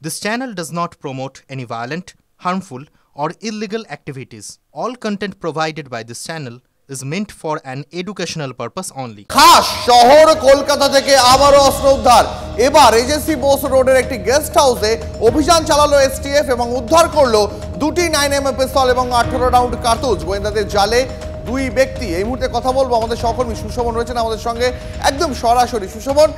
This channel does not promote any violent, harmful, or illegal activities. All content provided by this channel is meant for an educational purpose only. খাস শহর কলকাতা থেকে আবারও অস্ত্র উদ্ধার। এবার AJC Bose রোডের একটি গেস্ট হাউসে অভিযান চালালো এসটিএফ এবং উদ্ধার করলো দুটি 9mm পিস্তল এবং 18 রাউন্ড কার্তুজ। গোয়েন্দাদের জালে দুই ব্যক্তি। এই মুহূর্তে কথা বলবো আমাদের সহকর্মী সুশোভন রয়েছেন আমাদের সঙ্গে একদম সরাসরি। সুশোভন,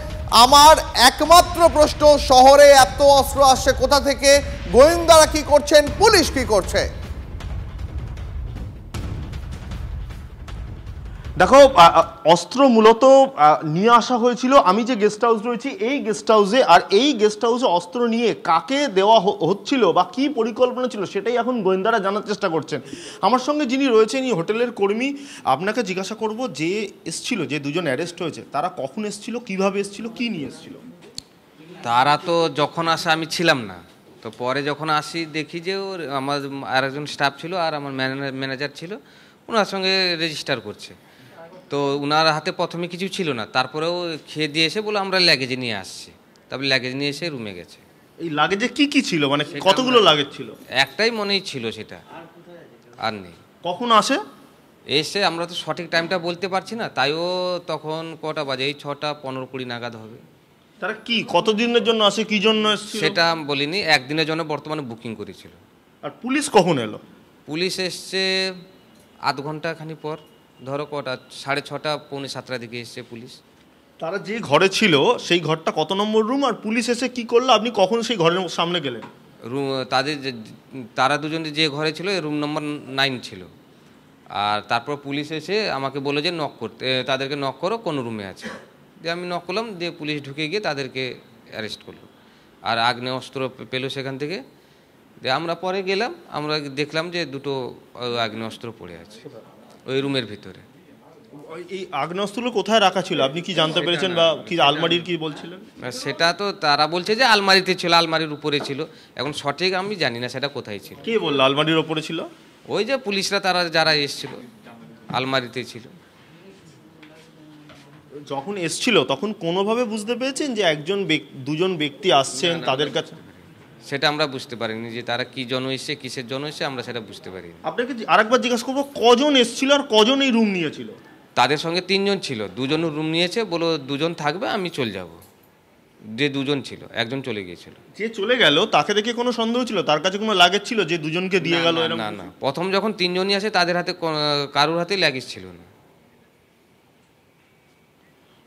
আমার একমাত্র প্রশ্ন, শহরে এত অস্ত্র আসছে কোথা থেকে? গোয়েন্দারা কি করছেন, পুলিশ কি করছে? দেখো, অস্ত্র মূলত নিয়ে আসা হয়েছিল আমি যে গেস্ট হাউস রয়েছি এই গেস্ট হাউসে, আর এই গেস্ট হাউসে অস্ত্র নিয়ে কাকে দেওয়া হচ্ছিল বা কি পরিকল্পনা ছিল সেটাই এখন গোয়েন্দারা জানার চেষ্টা করছেন। আমার সঙ্গে যিনি রয়েছেন এই হোটেলের কর্মী, আপনাকে জিজ্ঞাসা করব যে এসছিল, যে দুজন অ্যারেস্ট হয়েছে তারা কখন এসছিল, কিভাবে এসছিল, কি নিয়ে এসছিল? তারা তো যখন আসে আমি ছিলাম না, তো পরে যখন আসি দেখি যে আমার আরেকজন স্টাফ ছিল আর আমার ম্যানেজার ছিল, ওনার সঙ্গে রেজিস্টার করছে। তো ওনার হাতে প্রথমে কিছু ছিল না, তারপরেও খেয়ে দিয়ে এসে বলে আমরা লাগেজে নিয়ে আসছি, তারপরে লাগেজ নিয়ে এসে রুমে গেছে। এই লাগেজে কি কি ছিল, মানে কতগুলো লাগেজ ছিল? একটাই মনেই ছিল, সেটা আর নেই। কখন আসে এসে আমরা তো সঠিক টাইমটা বলতে পারছি না, তাইও তখন কটা বাজে, এই 6টা 15-20 নাগাদ হবে। তারা কি কতদিনের জন্য আসে, কি জন্য এসেছিল সেটা বলিনি, একদিনের জন্য বর্তমানে বুকিং করেছিল। আর পুলিশ কখন এলো? পুলিশ এসছে আধ ঘন্টা খানি পর, ধরো কটা 6:30 পৌনে 7টার দিকে এসছে পুলিশ। তারা যে ঘরে ছিল সেই ঘরটা কত নম্বর রুম, আর পুলিশ এসে কি করলো, আপনি কখন সেই ঘরের সামনে গেলেন? রুম তারা দুজন যে ঘরে ছিল রুম নম্বর 9 ছিল। আর তারপর পুলিশ এসে আমাকে বললো যে নক করতে, তাদেরকে নক করো কোন রুমে আছে। দিয়ে আমি নক করলাম, দিয়ে পুলিশ ঢুকে গিয়ে তাদেরকে অ্যারেস্ট করলো। আর আগ্নেয়াস্ত্র পেলো সেখান থেকে। দিয়ে আমরা পরে গেলাম, আমরা দেখলাম যে দুটো আগ্নেয়াস্ত্র পড়ে আছে ওই রুমের ভিতরে। এই আগ্নেয়াস্ত্রগুলো কোথায় রাখা ছিল আপনি কি জানতে পেরেছেন, বা কি আলমারির কি বলছিলেন? সেটা তো তারা বলছে যে আলমারিতে ছিল, আলমারির উপরে ছিল। এখন সঠিক আমি জানি না সেটা কোথায় ছিল। কে বললো আলমারির উপরে ছিল? ওই যে পুলিশরা, তারা যারা এসেছিল আলমারিতে ছিল। যখন এসছিল তখন কোনোভাবে বুঝতে পেরেছেন যে দুজন ব্যক্তি আসছেন তাদের কাছে? সেটা আমরা বুঝতে পারিনি যে তারা কি জন্য এসছে, কিসের জন্য এসছে, আমরা সেটা বুঝতে পারিনি। আপনাকে আরেকবার জিজ্ঞাসা করবো, কজন এসছিল আর কজন এই রুম নিয়েছিল? তাদের সঙ্গে 3 জন ছিল, 2 জন রুম নিয়েছে, বলো 2 জন থাকবে, আমি চলে যাব। যে 2 জন ছিল, একজন চলে গিয়েছিল। যে চলে গেল তাকে দেখে কোনো সন্দেহ ছিল, তার কাছে কোনো লাগেজ ছিল যে দুজনকে দিয়ে গেল? না না, প্রথম যখন 3 জনই আসে তাদের হাতে কারোর হাতে লাগেজ ছিল না।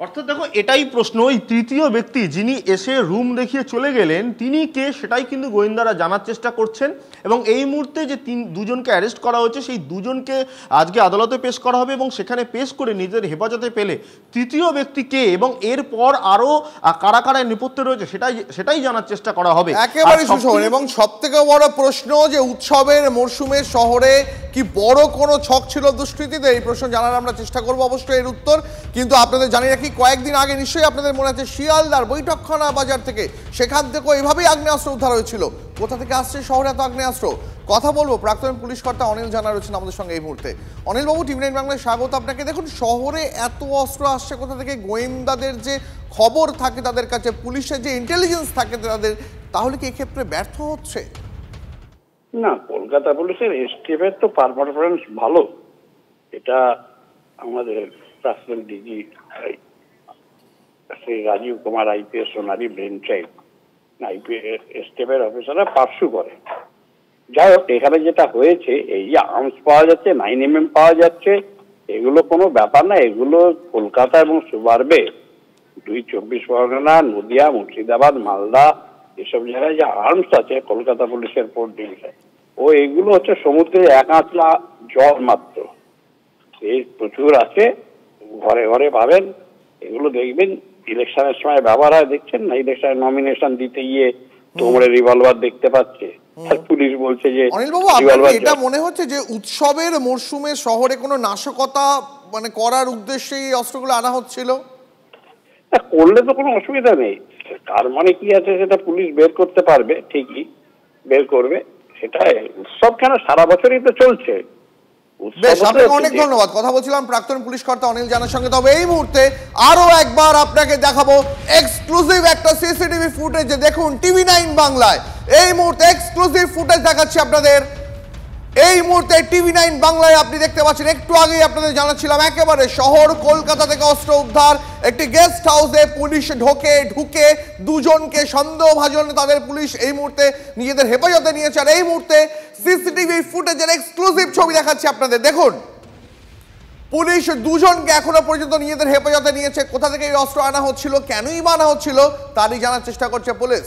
অর্থাৎ দেখো, এটাই প্রশ্ন, ওই তৃতীয় ব্যক্তি যিনি এসে রুম দেখিয়ে চলে গেলেন তিনি কে, সেটাই কিন্তু গোয়েন্দারা জানার চেষ্টা করছেন। এবং এই মুহূর্তে যে দুজনকে অ্যারেস্ট করা হয়েছে সেই দুজনকে আজকে আদালতে পেশ করা হবে, এবং সেখানে পেশ করে নিজেদের হেফাজতে পেলে তৃতীয় ব্যক্তি কে এবং এরপর আরও কারা কারা নেপথ্যে রয়েছে সেটাই জানার চেষ্টা করা হবে একেবারে সুশোভন। এবং সবথেকে বড় প্রশ্ন যে উৎসবের মরশুমে শহরে কি বড় কোনো ছক ছিল দুষ্কৃতীদের, এই প্রশ্ন জানার আমরা চেষ্টা করবো অবশ্যই এর উত্তর। কিন্তু আপনাদের জানি রাখি, কয়েকদিন আগে নিশ্চয়ই আপনাদের মনে আছে শিয়ালদার বৈঠকখানা বাজার থেকে, সেখান থেকেও এভাবেই আগ্নেয়াস্ত্র উদ্ধার হয়েছিল। কোথা থেকে আসছে শহরে এত আগ্নেয়াস্ত্র? কথা বলবো প্রাক্তন পুলিশ কর্তা অনিল জানা রয়েছেন আমাদের সঙ্গে এই মুহূর্তে। অনিল বাবু, টিভি 9 বাংলায় স্বাগত আপনাকে। দেখুন, শহরে এত অস্ত্র আসছে কোথা থেকে? গোয়েন্দাদের যে খবর থাকে তাদের কাছে, পুলিশের যে ইন্টেলিজেন্স থাকে তাদের, তাহলে কি এক্ষেত্রে ব্যর্থ হচ্ছে? না, কলকাতা পুলিশের এসটিএফের তো পারফরমেন্স ভালো। এটা আমাদের প্রাক্তন ডিজি শ্রী রাজীব কুমার আইপিএস সোনারি ব্রেন চাইল্ড আইপিএস এসটিএফের অফিসাররা পার্সু করে। যাই হোক, এখানে যেটা হয়েছে, এই যে আর্মস পাওয়া যাচ্ছে, 9mm পাওয়া যাচ্ছে, এগুলো কোনো ব্যাপার না। এগুলো কলকাতা এবং সুবারবে 24 পরগনা, নদিয়া, মুর্শিদাবাদ, মালদা, এসব জায়গায় যে আর্মস আছে কলকাতা পুলিশের পোর্ট ডিভিশন, এগুলো হচ্ছে সমুদ্রে 1 আঁচলা জল মাত্র। এই প্রচুর আছে, ঘরে ঘরে পাবেন। এগুলো দেখবেন ইলেকশনের সময় ব্যবহার হয়, দেখছেন না? ইলেকশনে নমিনেশন দিতে গিয়ে তোমরা রিভলভার দেখতে পাচ্ছে, আর পুলিশ বলছে যে। অনিল বাবু, আপনার এটা মনে হচ্ছে যে উৎসবের মরশুমে শহরে কোনো নাশকতা মানে করার উদ্দেশ্যে এই অস্ত্রগুলো আনা হচ্ছিল? করলে তো কোনো অসুবিধা নেই, তার মানে কি আছে সেটা পুলিশ বের করতে পারবে, ঠিকই বের করবে। সেটা উৎসব কেন, সারা বছরই তো চলছে। বেশ, আপনাকে অনেক ধন্যবাদ। কথা বলছিলাম প্রাক্তন পুলিশ কর্তা অনিল জানার সঙ্গে। তবে এই মুহূর্তে আরো একবার আপনাকে দেখাবো এক্সক্লুসিভ একটা সিসিটিভি ফুটেজ। দেখুন TV9 বাংলায় এই মুহূর্তে এক্সক্লুসিভ ফুটেজ দেখাচ্ছি আপনাদের। এই মুহূর্তে TV9 বাংলায় আপনি দেখতে পাচ্ছেন, একটু আগেই আপনাদের জানাচ্ছিলাম একেবারে শহর কলকাতা থেকে অস্ত্র উদ্ধার। একটি গেস্ট হাউসে পুলিশ ঢুকে দুজনকে সন্দেহভাজন তাদের পুলিশ এই মুহূর্তে নিজেদের হেফাজতে নিয়েছে। আর এই মুহূর্তে সিসিটিভি ফুটেজের এক্সক্লুসিভ ছবি দেখাচ্ছি আপনাদের। দেখুন, পুলিশ দুজনকে এখনো পর্যন্ত নিজেদের হেফাজতে নিয়েছে। কোথা থেকে এই অস্ত্র আনা হচ্ছিল, কেনই আনা হচ্ছিল, তারই জানার চেষ্টা করছে পুলিশ।